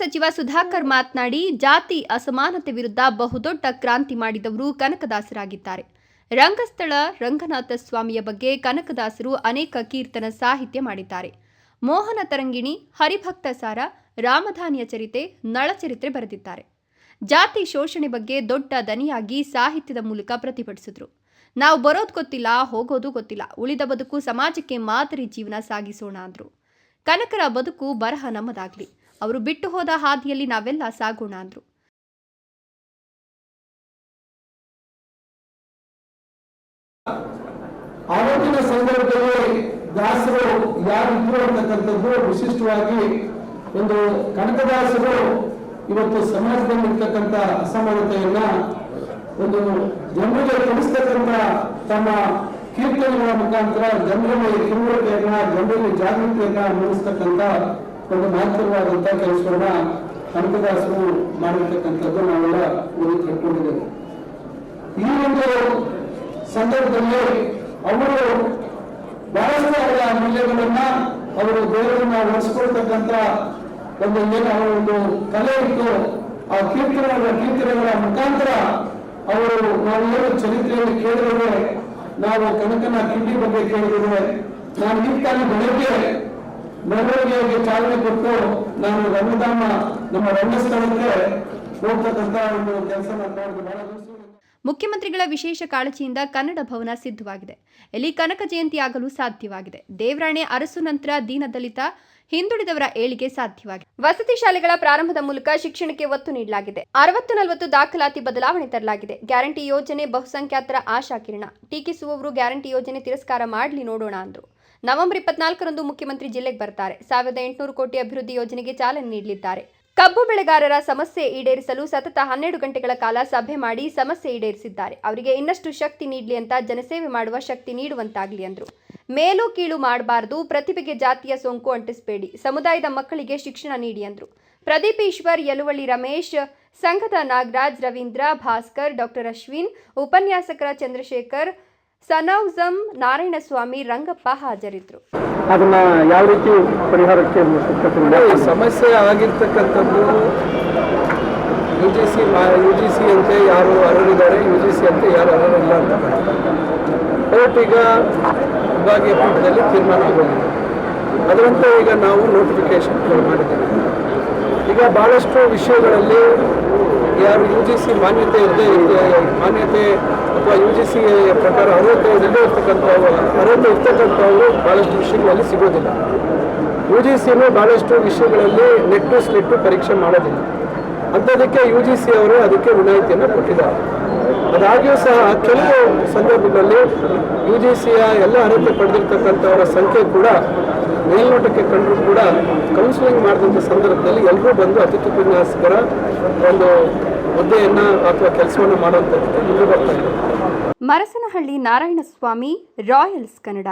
ಸಚಿವ ಸುಧಾಕರ್ ಮಾತನಾಡಿ, ಜಾತಿ ಅಸಮಾನತೆ ವಿರುದ್ಧ ಬಹುದೊಡ್ಡ ಕ್ರಾಂತಿ ಮಾಡಿದವರು ಕನಕದಾಸರಾಗಿದ್ದಾರೆ. ರಂಗಸ್ಥಳ ರಂಗನಾಥ ಸ್ವಾಮಿಯ ಬಗ್ಗೆ ಕನಕದಾಸರು ಅನೇಕ ಕೀರ್ತನ ಸಾಹಿತ್ಯ ಮಾಡಿದ್ದಾರೆ. ಮೋಹನ ತರಂಗಿಣಿ, ಹರಿಭಕ್ತ ಸಾರ, ರಾಮಧಾನ್ಯ ಚರಿತೆ, ನಳಚರಿತ್ರೆ ಬರೆದಿದ್ದಾರೆ. ಜಾತಿ ಶೋಷಣೆ ಬಗ್ಗೆ ದೊಡ್ಡ ದನಿಯಾಗಿ ಸಾಹಿತ್ಯದ ಮೂಲಕ ಪ್ರತಿಭಟಿಸಿದ್ರು. ನಾವು ಬರೋದು ಗೊತ್ತಿಲ್ಲ, ಹೋಗೋದು ಗೊತ್ತಿಲ್ಲ, ಉಳಿದ ಬದುಕು ಸಮಾಜಕ್ಕೆ ಮಾದರಿ ಜೀವನ ಸಾಗಿಸೋಣ ಅಂದ್ರು. ಕನಕರ ಬದುಕು ಬರಹ ನಮ್ಮದಾಗ್ಲಿ, ಅವರು ಬಿಟ್ಟು ಹೋದ ಹಾದಿಯಲ್ಲಿ ನಾವೆಲ್ಲ ಸಾಗೋಣ ಅಂದ್ರು. ಆವತ್ತಿನ ಸಂದರ್ಭದಲ್ಲಿ ದಾಸರು ಯಾರಿದ್ರು ಅಂತಕ್ಕಂಥದ್ದು ವಿಶಿಷ್ಟವಾಗಿ ಒಂದು ಕನಕದಾಸರು ಇವತ್ತು ಸಮಾಜದಲ್ಲಿ ಇರ್ತಕ್ಕಂಥ ಅಸಮಾನತೆಯನ್ನ ಒಂದು ಜನರಿಗೆ ತಿಳಿಸ್ತಕ್ಕಂಥ ತಮ್ಮ ಕೀರ್ತನೆಗಳ ಮುಖಾಂತರ ಜನರಲ್ಲಿ ತಿಳುವಳಿಕೆಯನ್ನ, ಜನರಲ್ಲಿ ಜಾಗೃತಿಯನ್ನ ಮೂಡಿಸ್ತಕ್ಕಂಥ ಒಂದು ಮಹತ್ತರವಾದಂತ ಕೆಲಸವನ್ನ ಕನಕದಾಸರು ಮಾಡಿರ್ತಕ್ಕಂಥದ್ದು ನಾವೆಲ್ಲ ಓದಿ ತಿಳ್ಕೊಂಡಿದ್ದೇವೆ. ಈ ಒಂದು ಸಂದರ್ಭದಲ್ಲಿ ಅವರು ಬಹಳಷ್ಟು ಅವರ ಮೌಲ್ಯಗಳನ್ನ ಅವರು ದೇವರನ್ನ ಒಲಿಸ್ಕೊಳ್ತಕ್ಕಂಥ ಒಂದು ಏನು ಅವರ ಒಂದು ಕಲೆ ಇತ್ತು. ಆ ಕೀರ್ತನೆಗಳ ಮುಖಾಂತರ ಅವರು ನಾವು ಏನು ಚರಿತ್ರೆಯಲ್ಲಿ ಕೇಳಿದ್ರೆ, ನಾವು ಕನಕನ ಕಿಂಡಿ ಬಗ್ಗೆ ಕೇಳಿದ್ರೆ, ನಾನು ಈಗಾಗಲೇ ಬೆಳಗ್ಗೆ ಮೆರವಣಿಗೆಗೆ ಚಾಲನೆ ಕೊಟ್ಟು ನಾನು ರಂಗಧಾಮ ನಮ್ಮ ರಂಗಸ್ಥಳಕ್ಕೆ ಹೋಗ್ತಕ್ಕಂಥ ಒಂದು ಕೆಲಸ ಮಾಡಿದ್ದು ಬಹಳ ಮುಖ್ಯಮಂತ್ರಿಗಳ ವಿಶೇಷ ಕಾಳಜಿಯಿಂದ ಕನ್ನಡ ಭವನ ಸಿದ್ಧವಾಗಿದೆ. ಇಲ್ಲಿ ಕನಕ ಜಯಂತಿ ಆಗಲು ಸಾಧ್ಯವಾಗಿದೆ. ದೇವರಾಣೆ ಅರಸು ನಂತರ ದೀನದಲಿತ ಹಿಂದುಳಿದವರ ಏಳಿಗೆ ಸಾಧ್ಯವಾಗಿದೆ. ವಸತಿ ಶಾಲೆಗಳ ಪ್ರಾರಂಭದ ಮೂಲಕ ಶಿಕ್ಷಣಕ್ಕೆ ಒತ್ತು ನೀಡಲಾಗಿದೆ. 60-40 ದಾಖಲಾತಿ ಬದಲಾವಣೆ ತರಲಾಗಿದೆ. ಗ್ಯಾರಂಟಿ ಯೋಜನೆ ಬಹುಸಂಖ್ಯಾತರ ಆಶಾಕಿರಣ. ಟೀಕಿಸುವವರು ಗ್ಯಾರಂಟಿ ಯೋಜನೆ ತಿರಸ್ಕಾರ ಮಾಡಲಿ ನೋಡೋಣ ಅಂದ್ರು. ನವೆಂಬರ್ 24ರಂದು ಮುಖ್ಯಮಂತ್ರಿ ಜಿಲ್ಲೆಗೆ ಬರ್ತಾರೆ. 1800 ಕೋಟಿ ಅಭಿವೃದ್ಧಿ ಯೋಜನೆಗೆ ಚಾಲನೆ ನೀಡಲಿದ್ದಾರೆ. ಕಬ್ಬು ಬೆಳೆಗಾರರ ಸಮಸ್ಯೆ ಈಡೇರಿಸಲು ಸತತ 12 ಗಂಟೆಗಳ ಕಾಲ ಸಭೆ ಮಾಡಿ ಸಮಸ್ಯೆ ಈಡೇರಿಸಿದ್ದಾರೆ. ಅವರಿಗೆ ಇನ್ನಷ್ಟು ಶಕ್ತಿ ನೀಡಲಿ ಅಂತ ಜನಸೇವೆ ಮಾಡುವ ಶಕ್ತಿ ನೀಡುವಂತಾಗಲಿ ಅಂದ್ರು. ಮೇಲು ಕೀಳು ಮಾಡಬಾರದು, ಪ್ರತಿಭೆಗೆ ಜಾತಿಯ ಸೋಂಕು ಅಂಟಿಸಬೇಡಿ, ಸಮುದಾಯದ ಮಕ್ಕಳಿಗೆ ಶಿಕ್ಷಣ ನೀಡಿ ಅಂದ್ರು. ಪ್ರದೀಪ್ ಈಶ್ವರ್, ಯಲುವಳ್ಳಿ ರಮೇಶ್, ಸಂಘದ ನಾಗರಾಜ್, ರವೀಂದ್ರ, ಭಾಸ್ಕರ್, ಡಾಕ್ಟರ್ ಅಶ್ವಿನ್, ಉಪನ್ಯಾಸಕರ ಚಂದ್ರಶೇಖರ್, ಸನೌಜಂ, ನಾರಾಯಣಸ್ವಾಮಿ, ರಂಗಪ್ಪ ಹಾಜರಿದ್ದರು. ಅದನ್ನ ಯಾವ ರೀತಿ ಪರಿಹಾರಕ್ಕೆ ಸಮಸ್ಯೆ ಆಗಿರ್ತಕ್ಕಂಥದ್ದು ಯುಜಿಸಿ ಅಂತೆ ಯಾರು ಅರ್ಹರಿದ್ದಾರೆ, ಯುಜಿಸಿ ಅಂತೆ ಯಾರು ಅರ್ಹರಿಲ್ಲ ಅಂತ ಕೋರ್ಟ್ ಈಗ ವಿಭಾಗೀಯ ಪೀಠದಲ್ಲಿ ತೀರ್ಮಾನ ತಗೊಂಡಿದೆ. ಅದರಂತೆ ಈಗ ನಾವು ನೋಟಿಫಿಕೇಶನ್ ಮಾಡಿದ್ದೇವೆ. ಈಗ ಬಹಳಷ್ಟು ವಿಷಯಗಳಲ್ಲಿ ಯಾರು ಯುಜಿಸಿ ಮಾನ್ಯತೆ ಅಥವಾ ಯುಜಿಸಿ ಪ್ರಕಾರ ಅರ್ಹತೆ ಇರ್ತಕ್ಕಂಥವರು ಬಹಳಷ್ಟು ವಿಷಯಗಳಲ್ಲಿ ಸಿಗೋದಿಲ್ಲ. ಯುಜಿಸಿನೂ ಬಹಳಷ್ಟು ವಿಷಯಗಳಲ್ಲಿ ನೆಟ್ಟು ಸ್ಲಿಟ್ಟು ಪರೀಕ್ಷೆ ಮಾಡೋದಿಲ್ಲ. ಅಂಥದಕ್ಕೆ ಯುಜಿಸಿ ಅವರು ಅದಕ್ಕೆ ವಿನಾಯಿತಿಯನ್ನು ಕೊಟ್ಟಿದ್ದಾರೆ. ಅದಾಗಿಯೂ ಸಹ ಕೆಲವು ಸಂದರ್ಭದಲ್ಲಿ ಯುಜಿಸಿಯ ಎಲ್ಲ ಅರ್ಹತೆ ಪಡೆದಿರ್ತಕ್ಕಂಥವರ ಸಂಖ್ಯೆ ಕೂಡ ಮೇಲ್ನೋಟಕ್ಕೆ ಕಂಡರೂ ಕೂಡ ಕೌನ್ಸಿಲಿಂಗ್ ಮಾಡಿದಂಥ ಸಂದರ್ಭದಲ್ಲಿ ಎಲ್ಲರೂ ಬಂದು ಅತಿಥಿ ಉಪನ್ಯಾಸಕರ ಒಂದು ಹುದ್ದೆಯನ್ನು ಅಥವಾ ಕೆಲಸವನ್ನು ಮಾಡುವಂಥದ್ದು ಮುಂದೆ ಬರ್ತಾ ಇದೆ. ಮರಸನಹಳ್ಳಿ ನಾರಾಯಣಸ್ವಾಮಿ, ರಾಯಲ್ಸ್ ಕನ್ನಡ.